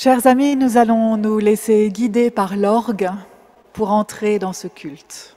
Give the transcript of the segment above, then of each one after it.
Chers amis, nous allons nous laisser guider par l'orgue pour entrer dans ce culte.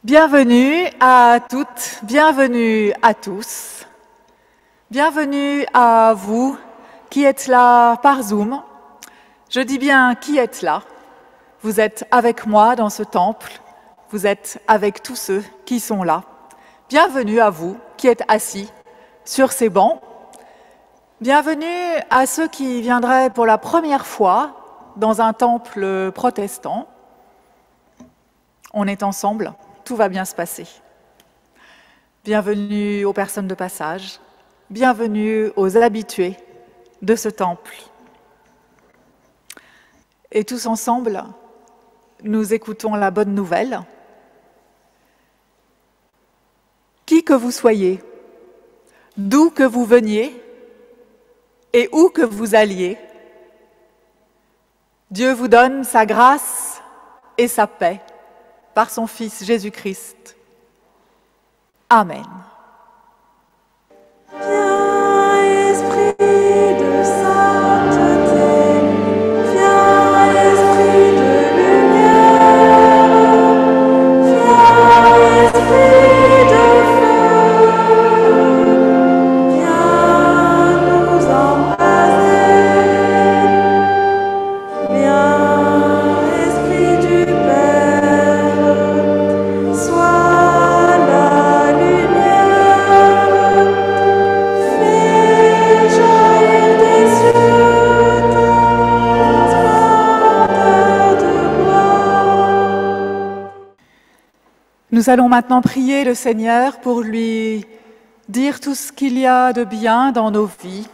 Bienvenue à toutes, bienvenue à tous, bienvenue à vous qui êtes là par Zoom. Je dis bien qui êtes là. Vous êtes avec moi dans ce temple, vous êtes avec tous ceux qui sont là. Bienvenue à vous qui êtes assis sur ces bancs. Bienvenue à ceux qui viendraient pour la première fois dans un temple protestant. On est ensemble. Tout va bien se passer. Bienvenue aux personnes de passage, bienvenue aux habitués de ce temple. Et tous ensemble, nous écoutons la bonne nouvelle. Qui que vous soyez, d'où que vous veniez et où que vous alliez, Dieu vous donne sa grâce et sa paix par son Fils Jésus-Christ. Amen. Viens, Esprit de sainteté, viens, Esprit de lumière, viens, Esprit de feu, viens nous embraser, viens, Esprit du Père, sois la lumière, fais jaillir des cieux ta splendeur de gloire. Nous allons maintenant prier le Seigneur pour lui dire tout ce qu'il y a de bien dans nos vies.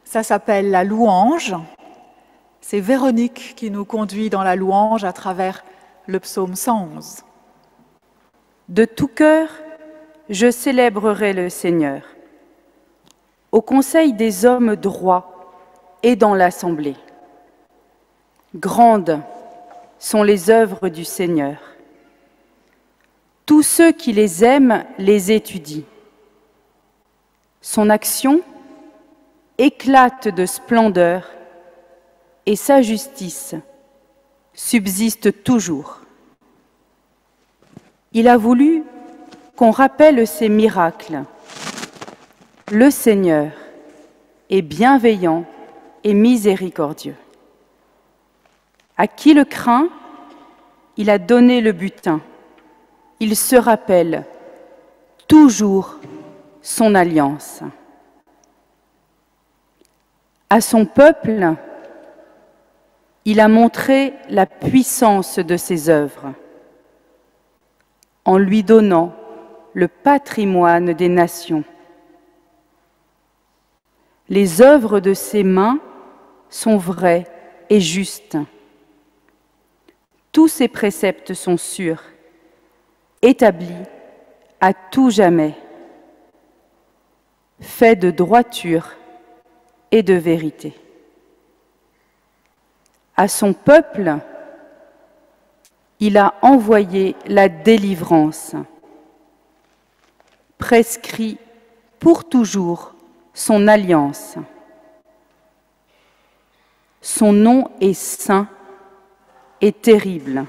Ça s'appelle la louange. C'est Véronique qui nous conduit dans la louange à travers le psaume 111. De tout cœur, je célébrerai le Seigneur, au conseil des hommes droits et dans l'assemblée. Grandes sont les œuvres du Seigneur. Tous ceux qui les aiment les étudient. Son action éclate de splendeur et sa justice subsiste toujours. Il a voulu qu'on rappelle ses miracles. Le Seigneur est bienveillant et miséricordieux. À qui le craint, il a donné le butin. Il se rappelle toujours son alliance. À son peuple, il a montré la puissance de ses œuvres, en lui donnant le patrimoine des nations. Les œuvres de ses mains sont vraies et justes. Tous ses préceptes sont sûrs, établis à tout jamais, faits de droiture et de vérité. À son peuple, il a envoyé la délivrance, prescrit pour toujours son alliance. Son nom est saint et terrible.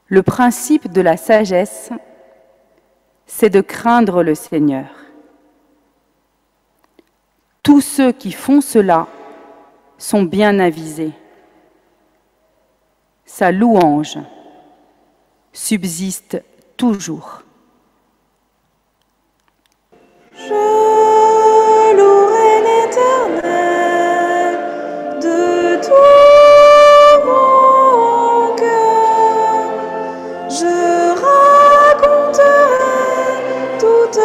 Le principe de la sagesse, c'est de craindre le Seigneur. Tous ceux qui font cela sont bien avisés. Sa louange subsiste toujours. Je louerai l'Éternel de tout mon cœur. Je raconterai toutes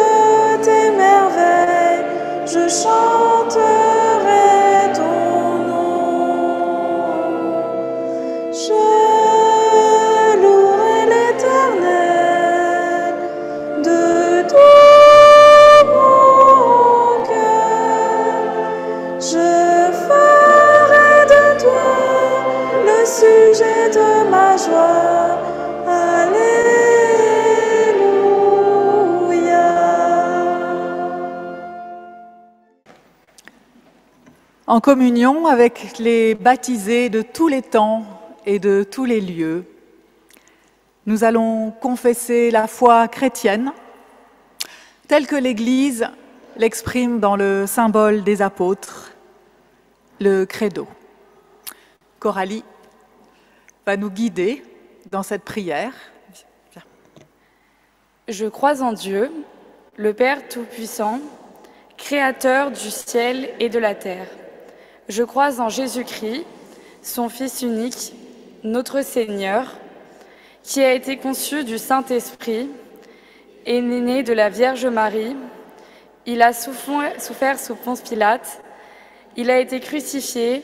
tes merveilles. je chanterai ton nom. Je louerai l'Éternel de tout mon cœur. Je ferai de toi le sujet de ma joie. Alléluia. En communion avec les baptisés de tous les temps et de tous les lieux, nous allons confesser la foi chrétienne telle que l'Église l'exprime dans le symbole des apôtres, le credo. Coralie va nous guider dans cette prière. Je crois en Dieu, le Père Tout-Puissant, Créateur du ciel et de la terre. Je crois en Jésus-Christ, son Fils unique, notre Seigneur, qui a été conçu du Saint-Esprit, est né de la Vierge Marie. Il a souffert sous Ponce Pilate, il a été crucifié,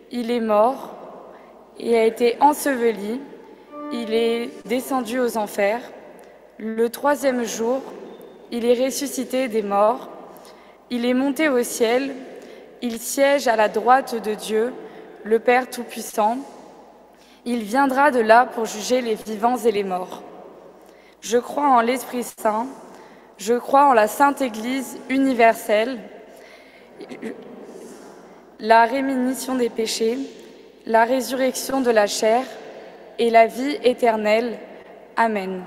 il est mort, il a été enseveli, il est descendu aux enfers. Le troisième jour, il est ressuscité des morts, il est monté au ciel, il siège à la droite de Dieu, le Père Tout-Puissant. Il viendra de là pour juger les vivants et les morts. Je crois en l'Esprit Saint, je crois en la Sainte Église universelle, la rémission des péchés, la résurrection de la chair et la vie éternelle. Amen.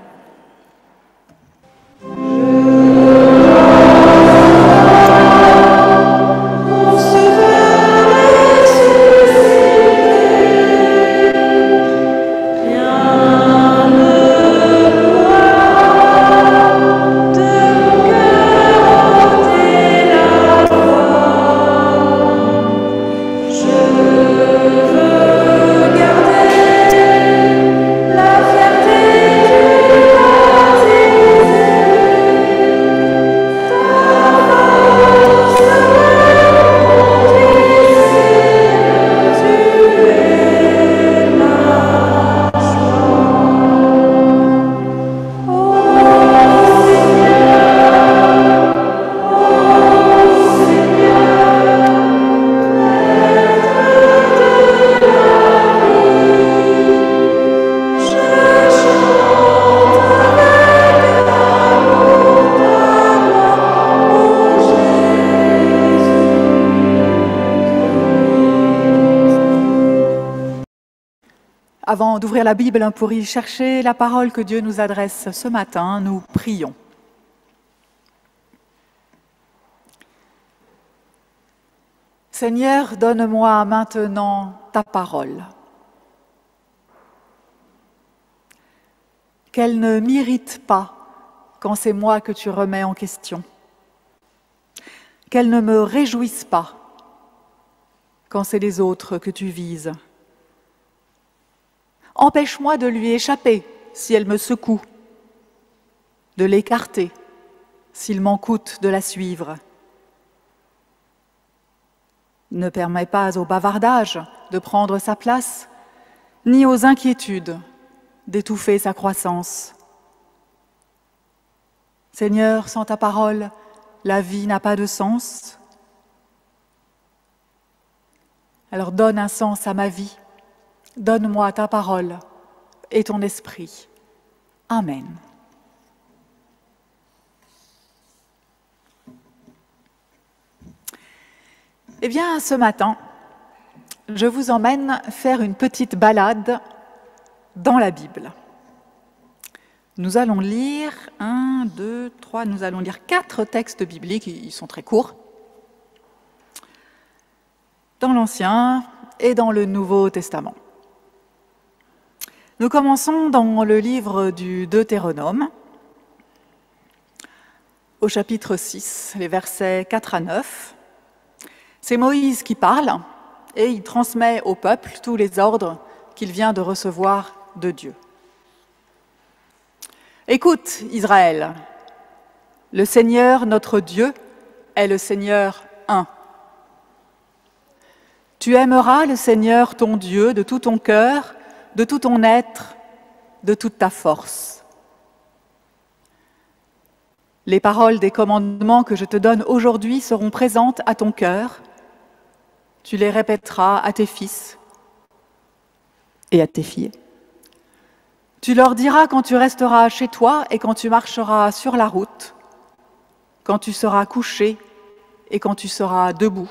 Avant d'ouvrir la Bible pour y chercher la parole que Dieu nous adresse ce matin, nous prions. Seigneur, donne-moi maintenant ta parole. Qu'elle ne m'irrite pas quand c'est moi que tu remets en question. Qu'elle ne me réjouisse pas quand c'est les autres que tu vises. Empêche-moi de lui échapper si elle me secoue, de l'écarter s'il m'en coûte de la suivre. Ne permets pas au bavardage de prendre sa place, ni aux inquiétudes d'étouffer sa croissance. Seigneur, sans ta parole, la vie n'a pas de sens. Alors donne un sens à ma vie. Donne-moi ta parole et ton esprit. Amen. Eh bien, ce matin, je vous emmène faire une petite balade dans la Bible. Nous allons lire 4 textes bibliques, ils sont très courts, dans l'Ancien et dans le Nouveau Testament. Nous commençons dans le livre du Deutéronome, au chapitre 6, les versets 4 à 9. C'est Moïse qui parle et il transmet au peuple tous les ordres qu'il vient de recevoir de Dieu. « Écoute, Israël, le Seigneur, notre Dieu, est le Seigneur un. Tu aimeras le Seigneur ton Dieu de tout ton cœur, de tout ton être, de toute ta force. Les paroles des commandements que je te donne aujourd'hui seront présentes à ton cœur. Tu les répéteras à tes fils et à tes filles. Tu leur diras quand tu resteras chez toi et quand tu marcheras sur la route, quand tu seras couché et quand tu seras debout.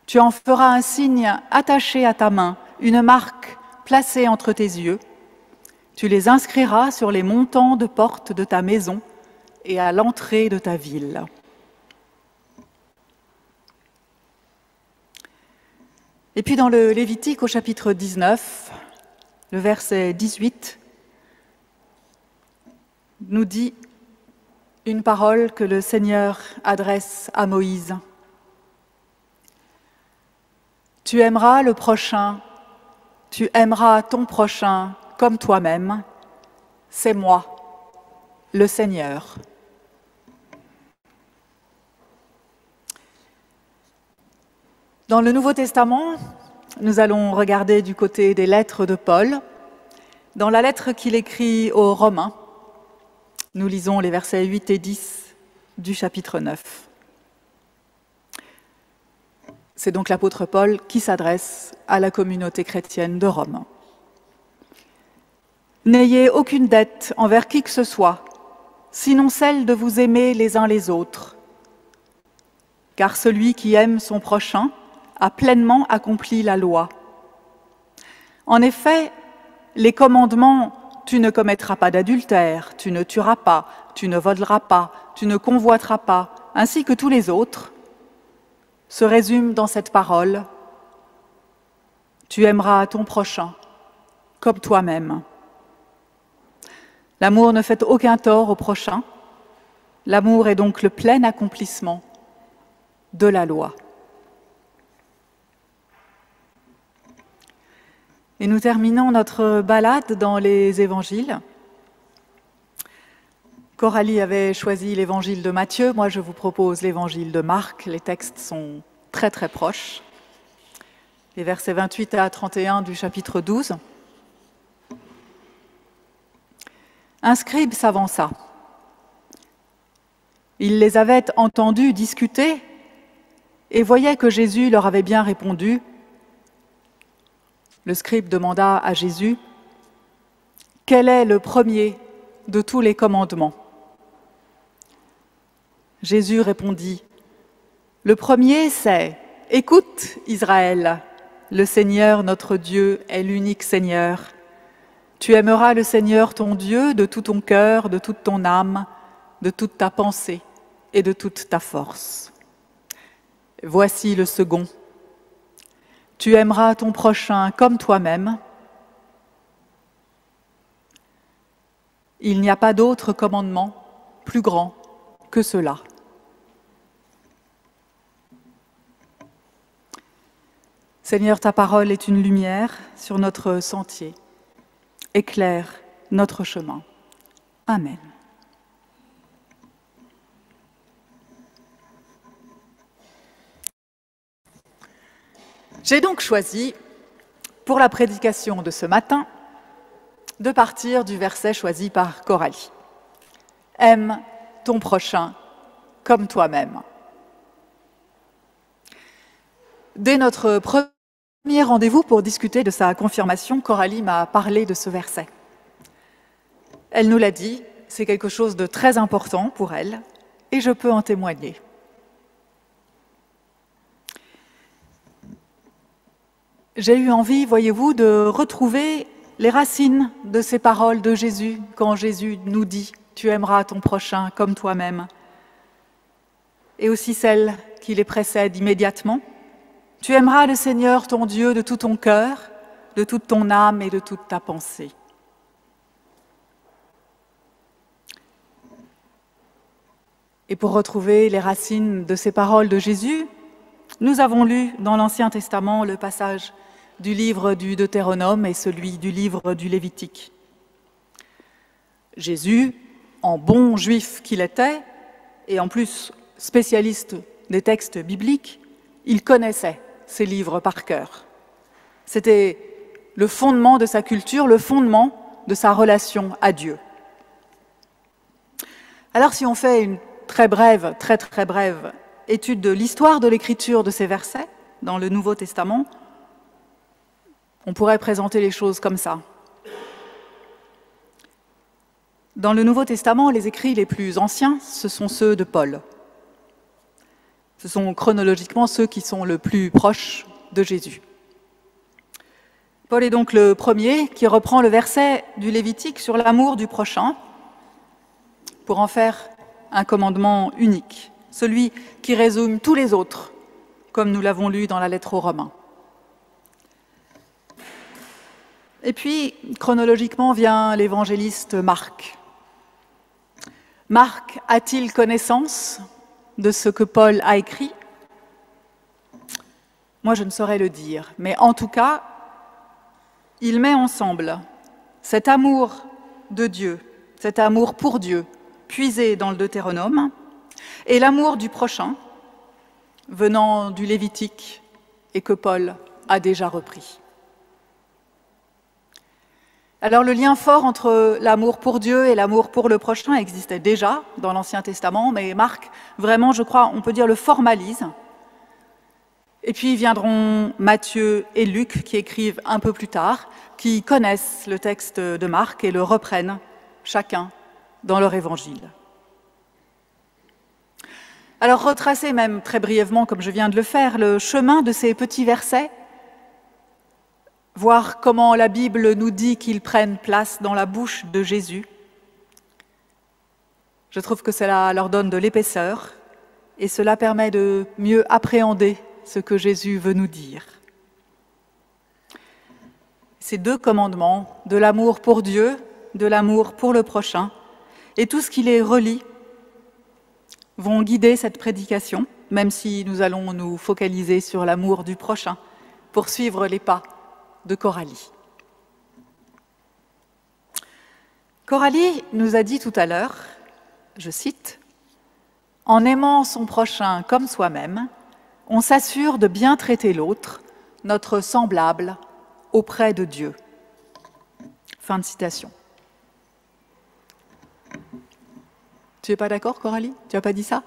Tu en feras un signe attaché à ta main, une marque placée entre tes yeux. Tu les inscriras sur les montants de porte de ta maison et à l'entrée de ta ville. Et puis dans le Lévitique au chapitre 19, le verset 18 nous dit une parole que le Seigneur adresse à Moïse. Tu aimeras le prochain, tu aimeras ton prochain comme toi-même, c'est moi, le Seigneur. Dans le Nouveau Testament, nous allons regarder du côté des lettres de Paul. Dans la lettre qu'il écrit aux Romains, nous lisons les versets 8 et 10 du chapitre 9. C'est donc l'apôtre Paul qui s'adresse à la communauté chrétienne de Rome. N'ayez aucune dette envers qui que ce soit, sinon celle de vous aimer les uns les autres. Car celui qui aime son prochain a pleinement accompli la loi. En effet, les commandements « tu ne commettras pas d'adultère, tu ne tueras pas, tu ne voleras pas, tu ne convoiteras pas », ainsi que tous les autres, se résument dans cette parole « tu aimeras ton prochain comme toi-même ». L'amour ne fait aucun tort au prochain. L'amour est donc le plein accomplissement de la loi. Et nous terminons notre balade dans les évangiles. Coralie avait choisi l'évangile de Matthieu, moi je vous propose l'évangile de Marc. Les textes sont très très proches. Les versets 28 à 31 du chapitre 12. Un scribe s'avança. Il les avait entendus discuter et voyait que Jésus leur avait bien répondu. Le scribe demanda à Jésus « Quel est le premier de tous les commandements ?» Jésus répondit « Le premier, c'est « Écoute, Israël, le Seigneur notre Dieu est l'unique Seigneur. Tu aimeras le Seigneur ton Dieu de tout ton cœur, de toute ton âme, de toute ta pensée et de toute ta force. Voici le second. Tu aimeras ton prochain comme toi-même. Il n'y a pas d'autre commandement plus grand que cela. » Seigneur, ta parole est une lumière sur notre sentier. Éclaire notre chemin. Amen. J'ai donc choisi, pour la prédication de ce matin, de partir du verset choisi par Coralie. « Aime ton prochain comme toi-même ». Dès notre premier rendez-vous pour discuter de sa confirmation, Coralie m'a parlé de ce verset. Elle nous l'a dit, c'est quelque chose de très important pour elle, et je peux en témoigner. J'ai eu envie, voyez-vous, de retrouver les racines de ces paroles de Jésus, quand Jésus nous dit « Tu aimeras ton prochain comme toi-même », et aussi celles qui les précèdent immédiatement. Tu aimeras le Seigneur ton Dieu de tout ton cœur, de toute ton âme et de toute ta pensée. Et pour retrouver les racines de ces paroles de Jésus, nous avons lu dans l'Ancien Testament le passage du livre du Deutéronome et celui du livre du Lévitique. Jésus, en bon juif qu'il était, et en plus spécialiste des textes bibliques, il connaissait ces livres par cœur. C'était le fondement de sa culture, le fondement de sa relation à Dieu. Alors si on fait une très brève étude de l'histoire de l'écriture de ces versets dans le Nouveau Testament, on pourrait présenter les choses comme ça. Dans le Nouveau Testament, les écrits les plus anciens, ce sont ceux de Paul. Ce sont chronologiquement ceux qui sont le plus proches de Jésus. Paul est donc le premier qui reprend le verset du Lévitique sur l'amour du prochain pour en faire un commandement unique, celui qui résume tous les autres, comme nous l'avons lu dans la lettre aux Romains. Et puis, chronologiquement, vient l'évangéliste Marc. Marc a-t-il connaissance de ce que Paul a écrit? Moi, je ne saurais le dire, mais en tout cas, il met ensemble cet amour de Dieu, cet amour pour Dieu, puisé dans le Deutéronome, et l'amour du prochain, venant du Lévitique, et que Paul a déjà repris. Alors le lien fort entre l'amour pour Dieu et l'amour pour le prochain existait déjà dans l'Ancien Testament, mais Marc, vraiment, je crois, on peut dire, le formalise. Et puis viendront Matthieu et Luc qui écrivent un peu plus tard, qui connaissent le texte de Marc et le reprennent chacun dans leur évangile. Alors retracer même très brièvement, comme je viens de le faire, le chemin de ces petits versets, voir comment la Bible nous dit qu'ils prennent place dans la bouche de Jésus. Je trouve que cela leur donne de l'épaisseur et cela permet de mieux appréhender ce que Jésus veut nous dire. Ces deux commandements, de l'amour pour Dieu, de l'amour pour le prochain, et tout ce qui les relie, vont guider cette prédication, même si nous allons nous focaliser sur l'amour du prochain, pour suivre les pas de Coralie. Coralie nous a dit tout à l'heure, je cite, « En aimant son prochain comme soi-même, on s'assure de bien traiter l'autre, notre semblable, auprès de Dieu. » Fin de citation. Tu n'es pas d'accord, Coralie? Tu n'as pas dit ça?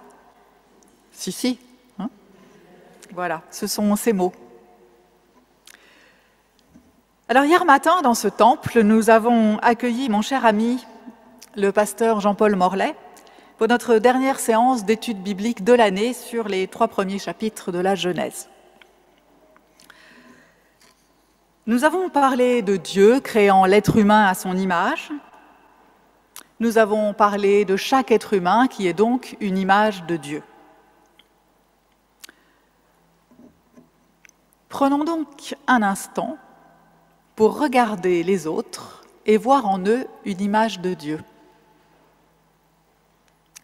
Si. Hein? Voilà, ce sont ces mots. Alors hier matin, dans ce temple, nous avons accueilli mon cher ami, le pasteur Jean-Paul Morlet, pour notre dernière séance d'études bibliques de l'année sur les 3 premiers chapitres de la Genèse. Nous avons parlé de Dieu créant l'être humain à son image. Nous avons parlé de chaque être humain qui est donc une image de Dieu. Prenons donc un instant pour regarder les autres et voir en eux une image de Dieu.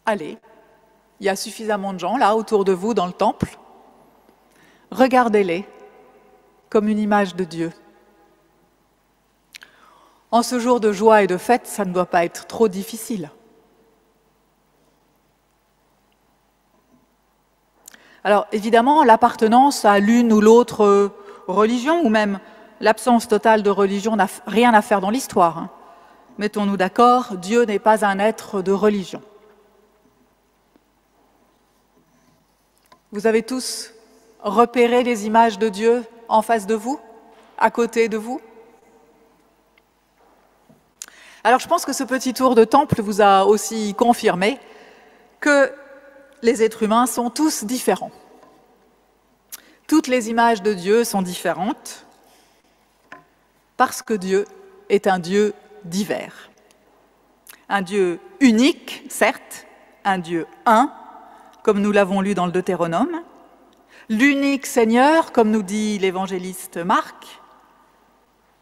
Allez, il y a suffisamment de gens là autour de vous dans le temple. Regardez-les comme une image de Dieu. En ce jour de joie et de fête, ça ne doit pas être trop difficile. Alors évidemment, l'appartenance à l'une ou l'autre religion, ou même l'absence totale de religion n'a rien à faire dans l'histoire. Hein. Mettons-nous d'accord, Dieu n'est pas un être de religion. Vous avez tous repéré les images de Dieu en face de vous, à côté de vous? Alors je pense que ce petit tour de temple vous a aussi confirmé que les êtres humains sont tous différents. Toutes les images de Dieu sont différentes parce que Dieu est un Dieu divers. Un Dieu unique, certes, un Dieu un, comme nous l'avons lu dans le Deutéronome, l'unique Seigneur, comme nous dit l'évangéliste Marc,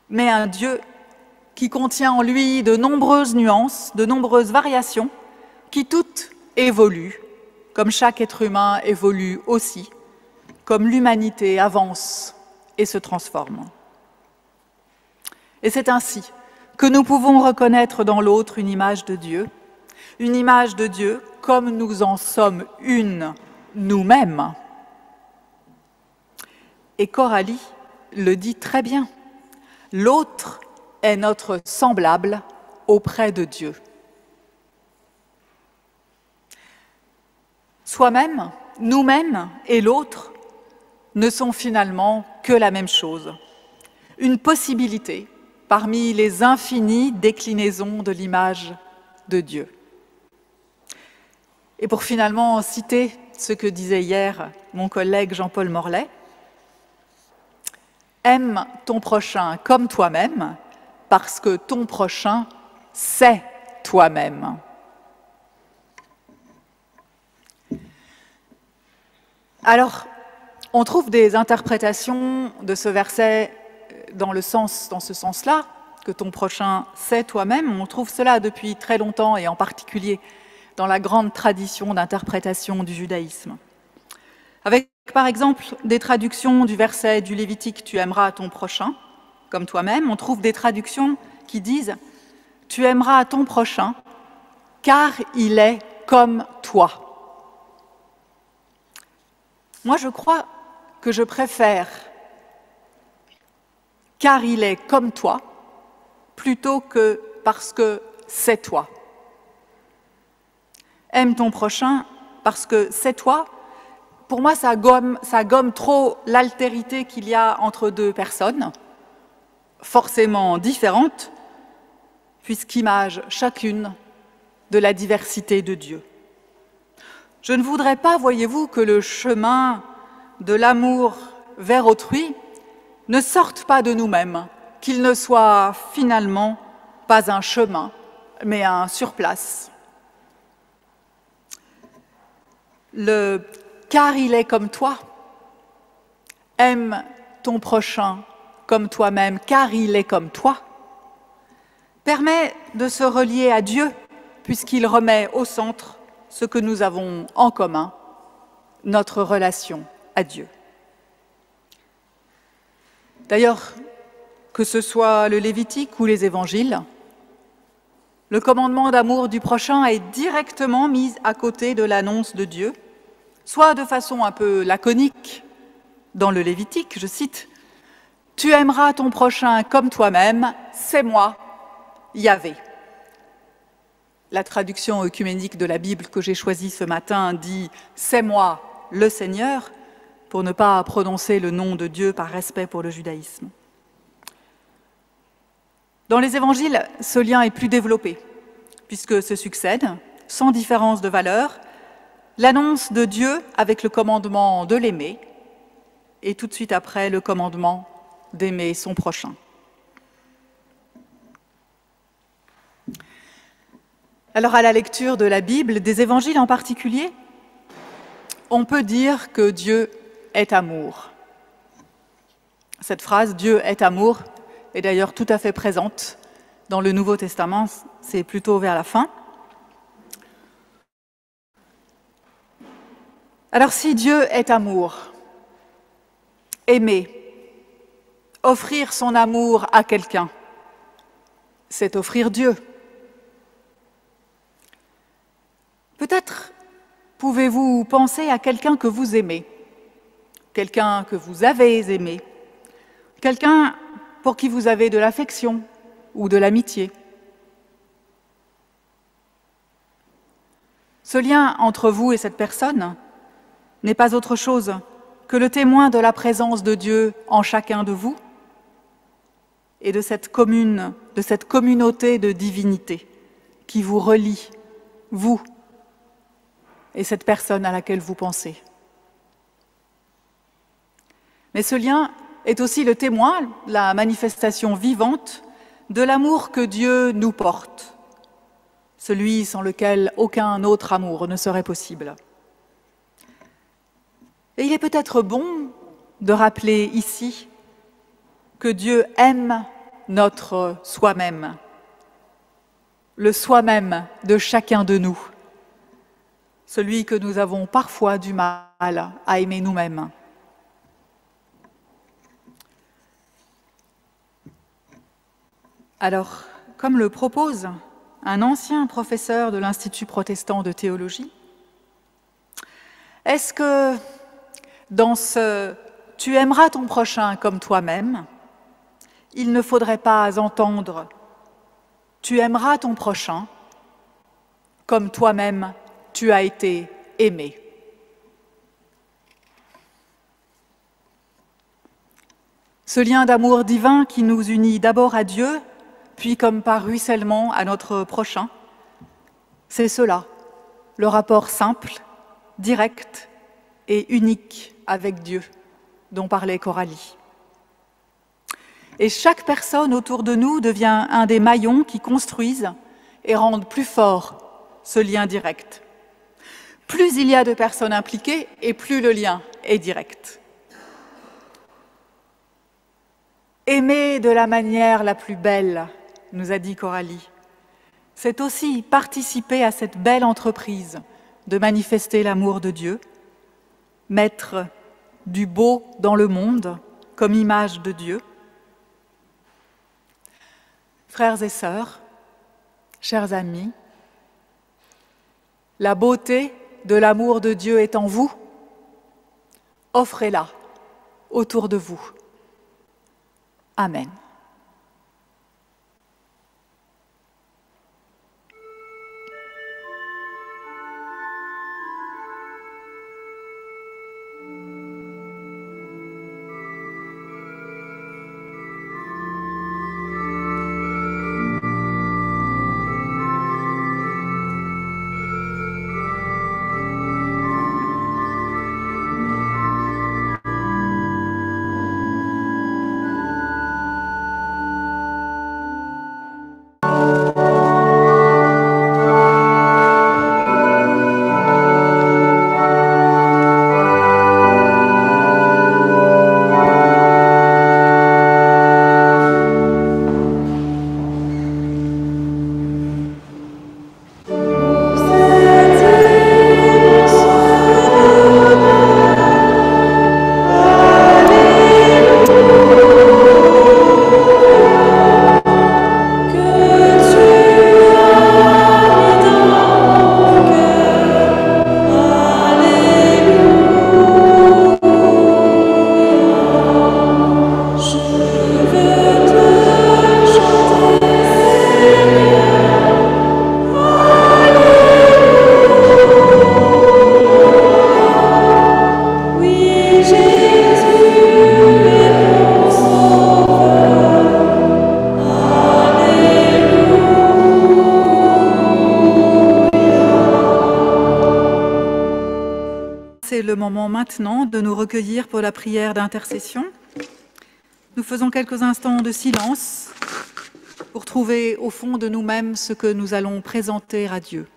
mais un Dieu qui contient en lui de nombreuses nuances, de nombreuses variations, qui toutes évoluent, comme chaque être humain évolue aussi, comme l'humanité avance et se transforme. Et c'est ainsi que nous pouvons reconnaître dans l'autre une image de Dieu comme nous en sommes une nous-mêmes. Et Coralie le dit très bien. L'autre est notre semblable auprès de Dieu. Soi-même, nous-mêmes et l'autre ne sont finalement que la même chose. Une possibilité parmi les infinies déclinaisons de l'image de Dieu. Et pour finalement citer ce que disait hier mon collègue Jean-Paul Morlet, aime ton prochain comme toi-même, parce que ton prochain, c'est toi-même. Alors, on trouve des interprétations de ce verset dans ce sens-là, que ton prochain, c'est toi-même. On trouve cela depuis très longtemps, et en particulier dans la grande tradition d'interprétation du judaïsme. Avec, par exemple, des traductions du verset du Lévitique « Tu aimeras ton prochain » comme toi-même. On trouve des traductions qui disent « Tu aimeras ton prochain, car il est comme toi ». Moi, je crois que je préfère « car il est comme toi » plutôt que « parce que c'est toi ». Aime ton prochain parce que c'est toi. Pour moi, ça gomme trop l'altérité qu'il y a entre deux personnes, forcément différentes, puisqu'image chacune de la diversité de Dieu. Je ne voudrais pas, voyez-vous, que le chemin de l'amour vers autrui ne sorte pas de nous-mêmes, qu'il ne soit finalement pas un chemin, mais un surplace. Le « car il est comme toi », aime ton prochain comme toi-même, car il est comme toi, permet de se relier à Dieu, puisqu'il remet au centre ce que nous avons en commun, notre relation à Dieu. D'ailleurs, que ce soit le Lévitique ou les Évangiles, le commandement d'amour du prochain est directement mis à côté de l'annonce de Dieu, soit de façon un peu laconique dans le Lévitique, je cite « Tu aimeras ton prochain comme toi-même, c'est moi, Yahvé ». La traduction œcuménique de la Bible que j'ai choisie ce matin dit « C'est moi, le Seigneur », pour ne pas prononcer le nom de Dieu par respect pour le judaïsme. Dans les évangiles, ce lien est plus développé, puisque se succèdent, sans différence de valeur, l'annonce de Dieu avec le commandement de l'aimer, et tout de suite après le commandement d'aimer son prochain. Alors à la lecture de la Bible, des évangiles en particulier, on peut dire que Dieu est amour. Cette phrase « Dieu est amour » est d'ailleurs tout à fait présente dans le Nouveau Testament, c'est plutôt vers la fin. Alors si Dieu est amour, aimer, offrir son amour à quelqu'un, c'est offrir Dieu. Peut-être pouvez-vous penser à quelqu'un que vous aimez, quelqu'un que vous avez aimé, quelqu'un pour qui vous avez de l'affection ou de l'amitié. Ce lien entre vous et cette personne n'est pas autre chose que le témoin de la présence de Dieu en chacun de vous et de cette communauté de divinité qui vous relie, vous et cette personne à laquelle vous pensez. Mais ce lien est aussi le témoin, la manifestation vivante de l'amour que Dieu nous porte, celui sans lequel aucun autre amour ne serait possible. Et il est peut-être bon de rappeler ici que Dieu aime notre soi-même, le soi-même de chacun de nous, celui que nous avons parfois du mal à aimer nous-mêmes. Alors, comme le propose un ancien professeur de l'Institut protestant de théologie. Est-ce que dans ce « tu aimeras ton prochain comme toi-même », il ne faudrait pas entendre « tu aimeras ton prochain comme toi-même tu as été aimé ». Ce lien d'amour divin qui nous unit d'abord à Dieu, puis comme par ruissellement à notre prochain, c'est cela, le rapport simple, direct et unique avec Dieu dont parlait Coralie. Et chaque personne autour de nous devient un des maillons qui construisent et rendent plus fort ce lien direct. Plus il y a de personnes impliquées et plus le lien est direct. Aimer de la manière la plus belle, nous a dit Coralie, c'est aussi participer à cette belle entreprise de manifester l'amour de Dieu, mettre du beau dans le monde comme image de Dieu. Frères et sœurs, chers amis, la beauté de l'amour de Dieu est en vous. Offrez-la autour de vous. Amen. C'est le moment maintenant de nous recueillir pour la prière d'intercession. Nous faisons quelques instants de silence pour trouver au fond de nous-mêmes ce que nous allons présenter à Dieu.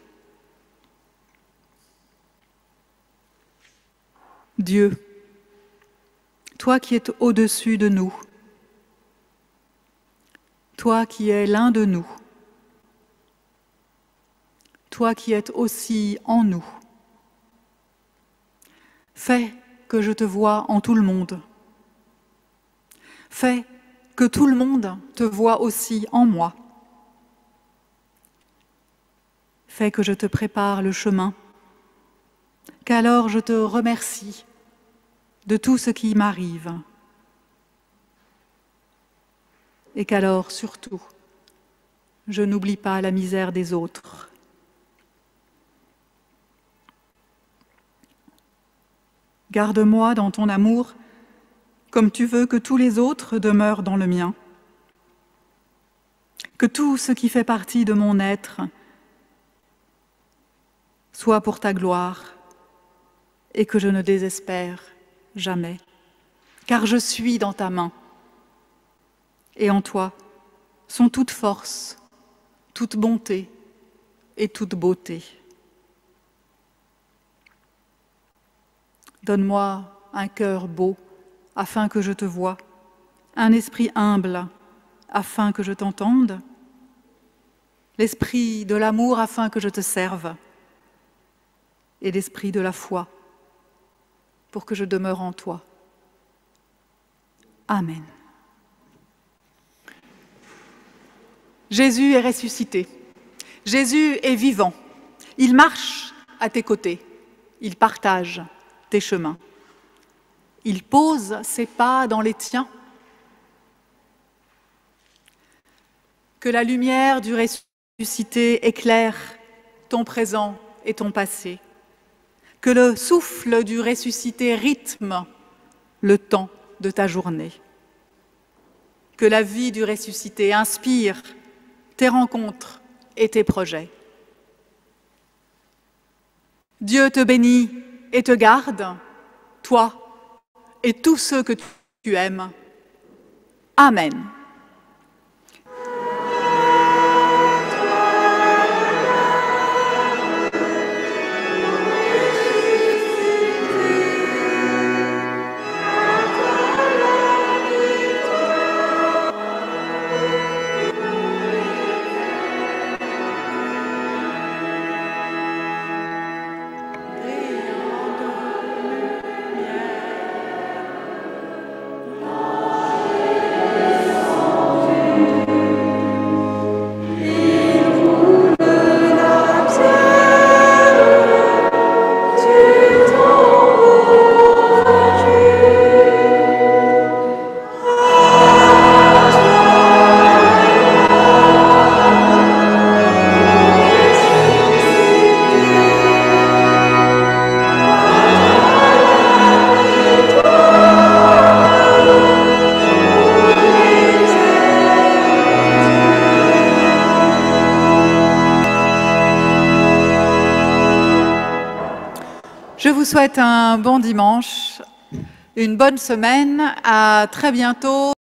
Dieu, toi qui es au-dessus de nous, toi qui es l'un de nous, toi qui es aussi en nous, fais que je te vois en tout le monde. Fais que tout le monde te voie aussi en moi. Fais que je te prépare le chemin, qu'alors je te remercie de tout ce qui m'arrive. Et qu'alors, surtout, je n'oublie pas la misère des autres. Garde-moi dans ton amour, comme tu veux que tous les autres demeurent dans le mien. Que tout ce qui fait partie de mon être soit pour ta gloire et que je ne désespère jamais, car je suis dans ta main. Et en toi sont toute force, toute bonté et toute beauté. Donne-moi un cœur beau, afin que je te voie, un esprit humble, afin que je t'entende, l'esprit de l'amour, afin que je te serve, et l'esprit de la foi, pour que je demeure en toi. Amen. Jésus est ressuscité. Jésus est vivant. Il marche à tes côtés. Il partage tes chemins. Il pose ses pas dans les tiens. Que la lumière du ressuscité éclaire ton présent et ton passé. Que le souffle du ressuscité rythme le temps de ta journée. Que la vie du ressuscité inspire tes rencontres et tes projets. Dieu te bénit et te garde, toi et tous ceux que tu aimes. Amen. Je vous souhaite un bon dimanche, une bonne semaine, à très bientôt.